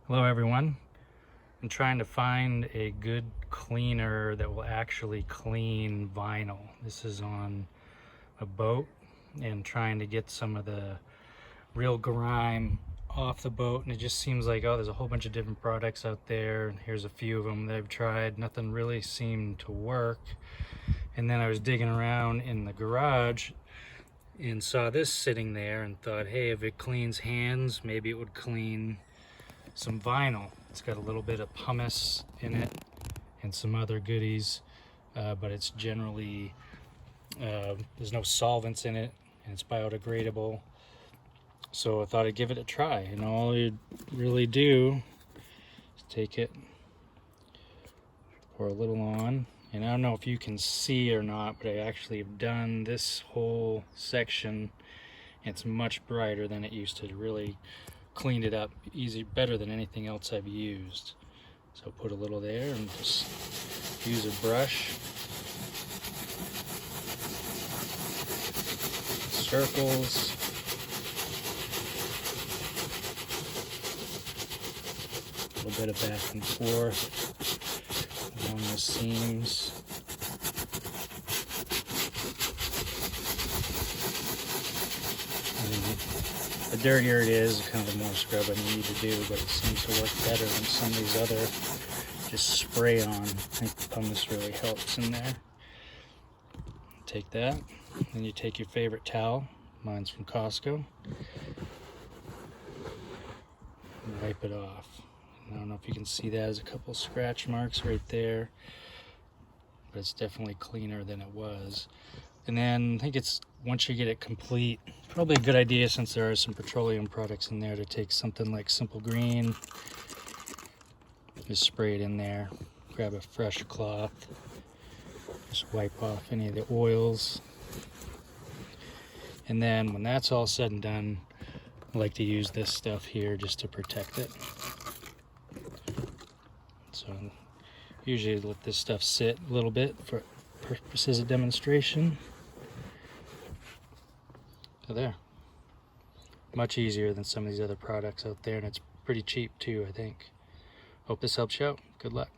Hello everyone. I'm trying to find a good cleaner that will actually clean vinyl. This is on a boat and trying to get some of the real grime off the boat, and it just seems like, oh, there's a whole bunch of different products out there. Here's a few of them that I've tried. Nothing really seemed to work. And then I was digging around in the garage and saw this sitting there and thought, hey, if it cleans hands, maybe it would clean some vinyl. It's got a little bit of pumice in it and some other goodies, but it's generally, there's no solvents in it, and it's biodegradable. So I thought I'd give it a try, and all you really do is take it, pour a little on, and I don't know if you can see or not, but I actually have done this whole section. It's much brighter than it used to. Really cleaned it up better than anything else I've used. So put a little there and just use a brush, circles, a little bit of back and forth along the seams. The dirtier it is, the kind of the more scrubbing you need to do, but it seems to work better than some of these other just spray on. I think the pumice really helps in there. Take that, then you take your favorite towel, mine's from Costco, and wipe it off. I don't know if you can see that, there's a couple scratch marks right there, but it's definitely cleaner than it was. And then I think it's, once you get it complete, probably a good idea, since there are some petroleum products in there, to take something like Simple Green, just spray it in there, grab a fresh cloth, just wipe off any of the oils. And then when that's all said and done, I like to use this stuff here just to protect it. So usually let this stuff sit a little bit for purposes of demonstration. So there, much easier than some of these other products out there, and it's pretty cheap too, I think. Hope this helps you out. Good luck.